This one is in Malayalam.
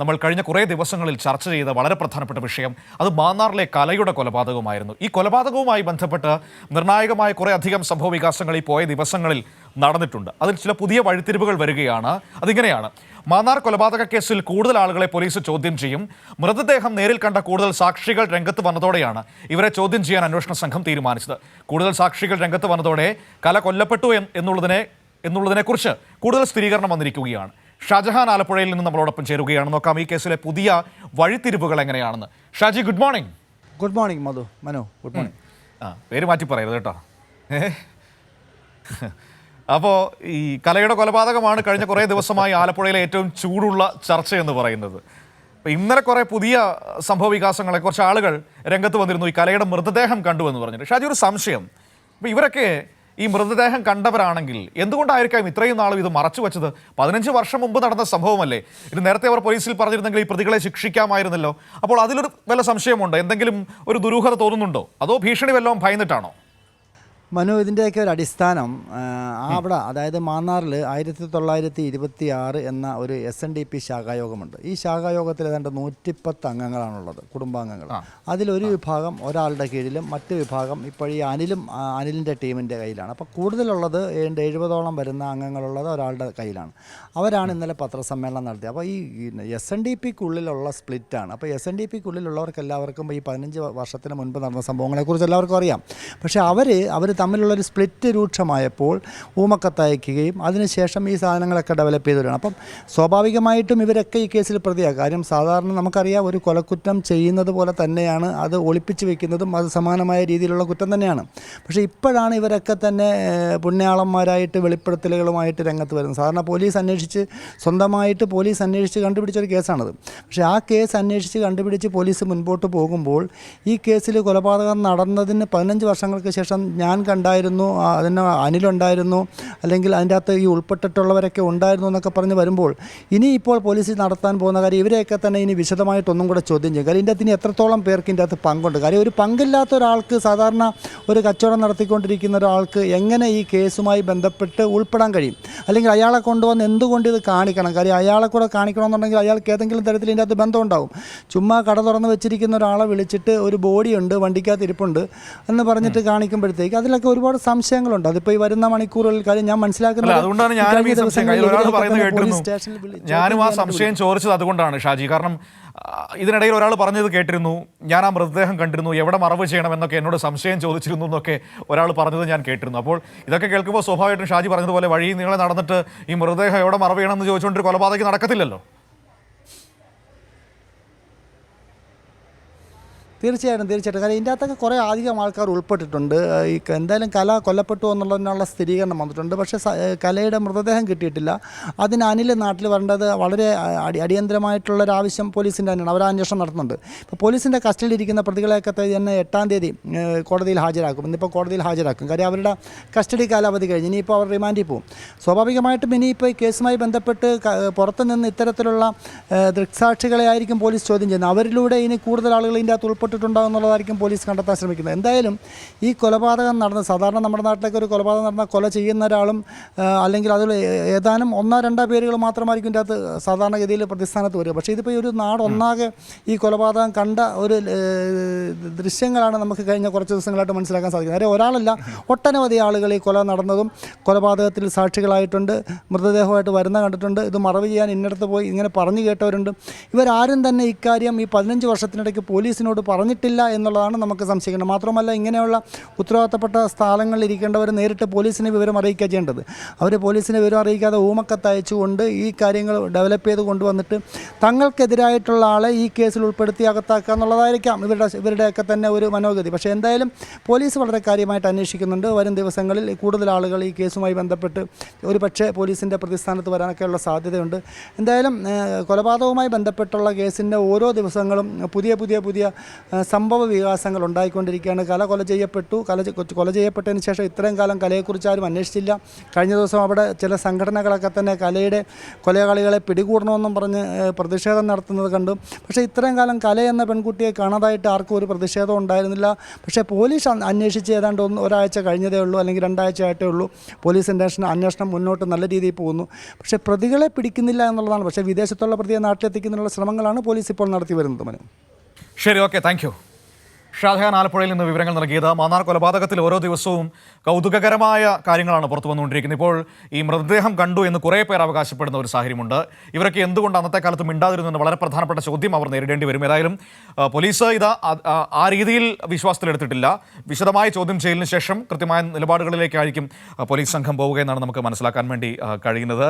നമ്മൾ കഴിഞ്ഞ കുറേ ദിവസങ്ങളിൽ ചർച്ച ചെയ്ത വളരെ പ്രധാനപ്പെട്ട വിഷയം അത് മാന്നാറിലെ കലയുടെ കൊലപാതകമായിരുന്നു. ഈ കൊലപാതകവുമായി ബന്ധപ്പെട്ട് നിർണായകമായ കുറേ അധികം സംഭവ വികാസങ്ങൾ ഈ പോയ ദിവസങ്ങളിൽ നടന്നിട്ടുണ്ട്. അതിൽ ചില പുതിയ വഴിത്തിരിവുകൾ വരികയാണ്. അതിങ്ങനെയാണ്: മാന്നാർ കൊലപാതക കേസിൽ കൂടുതൽ ആളുകളെ പോലീസ് ചോദ്യം ചെയ്യും. മൃതദേഹം നേരിൽ കണ്ട കൂടുതൽ സാക്ഷികൾ രംഗത്ത് വന്നതോടെയാണ് ഇവരെ ചോദ്യം ചെയ്യാൻ അന്വേഷണ സംഘം തീരുമാനിച്ചത്. കൂടുതൽ സാക്ഷികൾ രംഗത്ത് വന്നതോടെ കല കൊല്ലപ്പെട്ടു എന്നുള്ളതിനെക്കുറിച്ച് കൂടുതൽ സ്ഥിരീകരണം വന്നിരിക്കുകയാണ്. ഷാജഹാൻ ആലപ്പുഴയിൽ നിന്ന് നമ്മളോടൊപ്പം ചേരുകയാണ്. നോക്കാം ഈ കേസിലെ പുതിയ വഴിത്തിരിവുകൾ എങ്ങനെയാണെന്ന്. Shaji, good morning. Good morning Manu. Good morning. പേര് മാറ്റി പറയരുത് കേട്ടോ. അപ്പോൾ ഈ കലയുടെ കൊലപാതകമാണ് കഴിഞ്ഞ കുറേ ദിവസമായി ആലപ്പുഴയിലെ ഏറ്റവും ചൂടുള്ള ചർച്ച എന്ന് പറയുന്നത്. അപ്പോൾ ഇന്നലെ കുറേ പുതിയ സംഭവ വികാസങ്ങളെ കുറച്ച് ആളുകൾ രംഗത്ത് വന്നിരുന്നു. ഈ കലയുടെ മൃതദേഹം കണ്ടുവെന്ന് പറഞ്ഞിട്ട്. ഷാജി, ഒരു സംശയം. അപ്പോൾ ഇവരൊക്കെ ഈ മൃതദേഹം കണ്ടവരാണെങ്കിൽ എന്തുകൊണ്ടായിരിക്കാം ഇത്രയും നാളും ഇത് മറച്ചു വെച്ചത്? 15 വർഷം മുമ്പ് നടന്ന സംഭവമല്ലേ? ഇത് നേരത്തെ അവർ പോലീസിൽ പറഞ്ഞിരുന്നെങ്കിൽ ഈ പ്രതികളെ ശിക്ഷിക്കാമായിരുന്നല്ലോ. അപ്പോൾ അതിലൊരു വല്ല സംശയമുണ്ടോ? എന്തെങ്കിലും ഒരു ദുരൂഹത തോന്നുന്നുണ്ടോ? അതോ ഭീഷണി വല്ലതും ഭയന്നിട്ടാണോ? മനു, ഇതിൻ്റെയൊക്കെ ഒരു അടിസ്ഥാനം അവിടെ, അതായത് മാന്നാറിൽ 1926 എന്ന ഒരു SNDP ശാഖായോഗമുണ്ട്. ഈ ശാഖായോഗത്തിൽ ഏതാണ്ട് 110 അംഗങ്ങളാണുള്ളത്, കുടുംബാംഗങ്ങൾ. അതിലൊരു വിഭാഗം ഒരാളുടെ കീഴിലും മറ്റു വിഭാഗം ഇപ്പോൾ ഈ അനിലിൻ്റെ ടീമിൻ്റെ കയ്യിലാണ്. അപ്പോൾ കൂടുതലുള്ളത് 70ഓളം വരുന്ന അംഗങ്ങളുള്ളത് ഒരാളുടെ കയ്യിലാണ്. അവരാണ് ഇന്നലെ പത്രസമ്മേളനം നടത്തിയത്. അപ്പോൾ ഈ SNDPക്കുള്ളിലുള്ള സ്പ്ലിറ്റാണ്. അപ്പോൾ SNDPക്കുള്ളിലുള്ളവർക്ക് എല്ലാവർക്കും ഈ 15 വർഷത്തിന് മുൻപ് നടന്ന സംഭവങ്ങളെക്കുറിച്ച് എല്ലാവർക്കും അറിയാം. പക്ഷേ അവർ തമ്മിലുള്ളൊരു സ്പ്ലിറ്റ് രൂക്ഷമായപ്പോൾ ഊമക്കത്തയക്കുകയും അതിനുശേഷം ഈ സാധനങ്ങളൊക്കെ ഡെവലപ്പ് ചെയ്ത് വരികയാണ്. അപ്പം സ്വാഭാവികമായിട്ടും ഇവരൊക്കെ ഈ കേസിൽ പ്രതിയാകും. കാര്യം സാധാരണ നമുക്കറിയാം, ഒരു കൊലക്കുറ്റം ചെയ്യുന്നത് പോലെ തന്നെയാണ് അത് ഒളിപ്പിച്ച് വെക്കുന്നതും അത് സമാനമായ രീതിയിലുള്ള കുറ്റം തന്നെയാണ്. പക്ഷേ ഇപ്പോഴാണ് ഇവരൊക്കെ തന്നെ പുണ്യാളന്മാരായിട്ട് വെളിപ്പെടുത്തലുകളുമായിട്ട് രംഗത്ത് വരുന്നത്. സാധാരണ സ്വന്തമായിട്ട് പോലീസ് അന്വേഷിച്ച് കണ്ടുപിടിച്ചൊരു കേസാണത്. പക്ഷേ ആ കേസ് അന്വേഷിച്ച് കണ്ടുപിടിച്ച് പോലീസ് മുൻപോട്ട് പോകുമ്പോൾ ഈ കേസിൽ കൊലപാതകം നടന്നതിന് 15 വർഷങ്ങൾക്ക് ശേഷം ഞാൻ കണ്ടായിരുന്നു, അതിന് അനിലുണ്ടായിരുന്നു, അല്ലെങ്കിൽ അതിൻ്റെ അകത്ത് ഈ ഉൾപ്പെട്ടിട്ടുള്ളവരൊക്കെ ഉണ്ടായിരുന്നു എന്നൊക്കെ പറഞ്ഞ് വരുമ്പോൾ ഇനിയിപ്പോൾ പോലീസ് നടത്താൻ പോകുന്ന കാര്യം ഇവരെയൊക്കെ തന്നെ ഇനി വിശദമായിട്ടൊന്നും കൂടെ ചോദ്യം ചെയ്യും. കാര്യം ഇതിൻ്റെ അകത്ത് ഇനി എത്രത്തോളം പേർക്ക് ഇതിൻ്റെ അകത്ത് പങ്കുണ്ട്. കാര്യം ഒരു പങ്കില്ലാത്ത ഒരാൾക്ക്, സാധാരണ ഒരു കച്ചവടം നടത്തിക്കൊണ്ടിരിക്കുന്ന ഒരാൾക്ക് എങ്ങനെ ഈ കേസുമായി ബന്ധപ്പെട്ട് ഉൾപ്പെടാൻ കഴിയും? അല്ലെങ്കിൽ അയാളെ കൊണ്ടുവന്ന് എന്തുകൊണ്ട് ഇത് കാണിക്കണം? കാര്യം അയാളെ കൂടെ കാണിക്കണമെന്നുണ്ടെങ്കിൽ അയാൾക്ക് ഏതെങ്കിലും തരത്തിൽ ഇതിൻ്റെ അകത്ത് ബന്ധമുണ്ടാവും. ചുമ്മാ കട തുറന്ന് വെച്ചിരിക്കുന്ന ഒരാളെ വിളിച്ചിട്ട് ഒരു ബോഡിയുണ്ട്, വണ്ടിക്കകത്ത് ഇരിപ്പുണ്ട് എന്ന് പറഞ്ഞിട്ട് കാണിക്കുമ്പോഴത്തേക്ക് അതിലൊക്കെ ഒരുപാട് സംശയങ്ങളുണ്ട്. അതിപ്പോൾ ഈ വരുന്ന മണിക്കൂറുകളിൽ കാര്യം ഞാൻ മനസ്സിലാക്കുന്നത്, അതുകൊണ്ടാണ് ഞാനും ആ സംശയം ചോദിച്ചത്. അതുകൊണ്ടാണ് ഷാജി. കാരണം ഇതിനിടയിൽ ഒരാൾ പറഞ്ഞത് കേട്ടിരുന്നു, ഞാൻ ആ മൃതദേഹം കണ്ടിരുന്നു, എവിടെ മറവ് ചെയ്യണമെന്നൊക്കെ എന്നോട് സംശയം ചോദിച്ചിരുന്നു എന്നൊക്കെ ഒരാൾ പറഞ്ഞത് ഞാൻ കേട്ടിരുന്നു. അപ്പോൾ ഇതൊക്കെ കേൾക്കുമ്പോൾ സ്വാഭാവികമായിട്ടും ഷാജി പറഞ്ഞതുപോലെ വഴി നീളെ നടന്നിട്ട് ഈ മൃതദേഹം എവിടെ മറവ് ചെയ്യണമെന്ന് ചോദിച്ചുകൊണ്ടൊരു കൊലപാതകം നടക്കത്തില്ലല്ലോ. തീർച്ചയായിട്ടും. കാരണം ഇതിൻ്റെ അകത്തൊക്കെ കുറേ അധികം ആൾക്കാർ ഉൾപ്പെട്ടിട്ടുണ്ട്. ഈ എന്തായാലും കല കൊല്ലപ്പെട്ടു എന്നുള്ളതിനുള്ള സ്ഥിരീകരണം വന്നിട്ടുണ്ട്. പക്ഷേ കലയുടെ മൃതദേഹം കിട്ടിയിട്ടില്ല. അതിന് അനിൽ നാട്ടിൽ വരേണ്ടത് വളരെ അടിയന്തരമായിട്ടുള്ളൊരാവശ്യം പോലീസിൻ്റെ തന്നെയാണ്. അവർ അന്വേഷണം നടത്തുന്നുണ്ട്. ഇപ്പോൾ പോലീസിൻ്റെ കസ്റ്റഡിയിലിരിക്കുന്ന പ്രതികളെയൊക്കെ തന്നെ 8-ാം തീയതി കോടതിയിൽ ഹാജരാക്കും. ഇന്നിപ്പോൾ കോടതിയിൽ ഹാജരാക്കും. കാര്യം അവരുടെ കസ്റ്റഡി കാലാവധി കഴിഞ്ഞ് ഇനിയിപ്പോൾ അവർ റിമാൻഡിൽ പോകും. സ്വാഭാവികമായിട്ടും ഇനിയിപ്പോൾ ഈ കേസുമായി ബന്ധപ്പെട്ട് പുറത്തുനിന്ന് ഇത്തരത്തിലുള്ള ദൃക്സാക്ഷികളെ ആയിരിക്കും പോലീസ് ചോദ്യം ചെയ്യുന്നത്. അവരിലൂടെ ഇനി കൂടുതൽ ആളുകൾ ഇതിൻ്റെ അകത്ത് ഉൾപ്പെട്ടിട്ടുണ്ടാകുന്നുള്ളതായിരിക്കും പോലീസ് കണ്ടെത്താൻ ശ്രമിക്കുന്നത്. എന്തായാലും ഈ കൊലപാതകം നടന്ന, സാധാരണ നമ്മുടെ നാട്ടിലേക്ക് ഒരു കൊലപാതകം നടന്ന കൊല ചെയ്യുന്ന ഒരാളും അല്ലെങ്കിൽ അതിൽ ഏതാനും 1-2 പേരുകൾ മാത്രമായിരിക്കും ഇതിൻ്റെ അകത്ത് സാധാരണഗതിയിൽ പ്രതിസ്ഥാനത്ത് വരിക. പക്ഷേ ഇതിപ്പോൾ ഒരു നാടൊന്നാകെ ഈ കൊലപാതകം കണ്ട ഒരു ദൃശ്യങ്ങളാണ് നമുക്ക് കഴിഞ്ഞ കുറച്ച് ദിവസങ്ങളായിട്ട് മനസ്സിലാക്കാൻ സാധിക്കുന്നത്. കാര്യം ഒരാളല്ല, ഒട്ടനവധി ആളുകൾ ഈ കൊല നടന്നതും കൊലപാതകത്തിൽ സാക്ഷികളായിട്ടുണ്ട്, മൃതദേഹമായിട്ട് വരുന്ന കണ്ടിട്ടുണ്ട്, ഇത് മറവ് ചെയ്യാൻ ഇന്നടത്ത് പോയി ഇങ്ങനെ പറഞ്ഞു കേട്ടവരുണ്ട്. ഇവരാരും തന്നെ ഇക്കാര്യം ഈ 15 വർഷത്തിനിടയ്ക്ക് പോലീസിനോട് പറഞ്ഞിട്ടില്ല എന്നുള്ളതാണ് നമുക്ക് സംശയിക്കുന്നത്. മാത്രമല്ല, ഇങ്ങനെയുള്ള ഉത്തരവാദിത്തപ്പെട്ട സ്ഥലങ്ങളിൽ ഇരിക്കേണ്ടവർ നേരിട്ട് പോലീസിനെ വിവരം അറിയിക്കുക ചെയ്യേണ്ടത്. അവർ പോലീസിനെ വിവരം അറിയിക്കാതെ ഊമക്കത്ത് അയച്ചുകൊണ്ട് ഈ കാര്യങ്ങൾ ഡെവലപ്പ് ചെയ്ത് കൊണ്ടുവന്നിട്ട് തങ്ങൾക്കെതിരായിട്ടുള്ള ആളെ ഈ കേസിൽ ഉൾപ്പെടുത്തി അകത്താക്കുക എന്നുള്ളതായിരിക്കാം ഇവരുടെയൊക്കെ തന്നെ ഒരു മനോഗതി. പക്ഷേ എന്തായാലും പോലീസ് വളരെ കാര്യമായിട്ട് അന്വേഷിക്കുന്നുണ്ട്. വരും ദിവസങ്ങളിൽ കൂടുതൽ ആളുകൾ ഈ കേസുമായി ബന്ധപ്പെട്ട് ഒരു പക്ഷേ പോലീസിൻ്റെ പ്രതിസ്ഥാനത്ത് വരാനൊക്കെയുള്ള സാധ്യതയുണ്ട്. എന്തായാലും കൊലപാതകവുമായി ബന്ധപ്പെട്ടുള്ള കേസിൻ്റെ ഓരോ ദിവസങ്ങളും പുതിയ സംഭവ വികാസങ്ങൾ ഉണ്ടായിക്കൊണ്ടിരിക്കുകയാണ്. കല കൊല ചെയ്യപ്പെട്ടു. കൊല ചെയ്യപ്പെട്ടതിന് ശേഷം ഇത്രയും കാലം കലയെക്കുറിച്ച് ആരും അന്വേഷിച്ചില്ല. കഴിഞ്ഞ ദിവസം അവിടെ ചില സംഘടനകളൊക്കെ തന്നെ കലയുടെ കൊലയാളികളെ പിടികൂടണമെന്നും പറഞ്ഞ് പ്രതിഷേധം നടത്തുന്നത് കണ്ടു. പക്ഷേ ഇത്രയും കാലം കല എന്ന പെൺകുട്ടിയെ കാണാതായിട്ട് ആർക്കും ഒരു പ്രതിഷേധം ഉണ്ടായിരുന്നില്ല. പക്ഷേ പോലീസ് അന്വേഷിച്ച് ഏതാണ്ട് ഒരാഴ്ച കഴിഞ്ഞതേ ഉള്ളൂ, അല്ലെങ്കിൽ 2 ആഴ്ച ആയിട്ടേ ഉള്ളൂ. പോലീസ് അന്വേഷണം മുന്നോട്ട് നല്ല രീതിയിൽ പോകുന്നു. പക്ഷേ പ്രതികളെ പിടിക്കുന്നില്ല എന്നുള്ളതാണ്. പക്ഷേ വിദേശത്തുള്ള പ്രതിയെ നാട്ടിലെത്തിക്കുന്നതിനുള്ള ശ്രമങ്ങളാണ് പോലീസ് ഇപ്പോൾ നടത്തി വരുന്നത്. മനു, ശരി, ഓക്കെ, താങ്ക് യു. ഷാജഹാൻ ആലപ്പുഴയിൽ നിന്ന് വിവരങ്ങൾ നൽകിയത്. മാന്നാർ കൊലപാതകത്തിൽ ഓരോ ദിവസവും കൗതുകകരമായ കാര്യങ്ങളാണ് പുറത്തു വന്നുകൊണ്ടിരിക്കുന്നത്. ഇപ്പോൾ ഈ മൃതദേഹം കണ്ടു എന്ന് കുറേ പേർ അവകാശപ്പെടുന്ന ഒരു സാഹചര്യമുണ്ട്. ഇവരൊക്കെ എന്തുകൊണ്ട് അന്നത്തെ കാലത്ത് മിണ്ടാതിരുന്നെന്ന് വളരെ പ്രധാനപ്പെട്ട ചോദ്യം അവർ നേരിടേണ്ടി വരും. ഏതായാലും പോലീസ് ഇത് ആ രീതിയിൽ വിശ്വാസത്തിലെടുത്തിട്ടില്ല. വിശദമായ ചോദ്യം ചെയ്യലിന് ശേഷം കൃത്യമായ നിലപാടുകളിലേക്കായിരിക്കും പോലീസ് സംഘം പോവുകയെന്നാണ് നമുക്ക് മനസ്സിലാക്കാൻ വേണ്ടി കഴിയുന്നത്.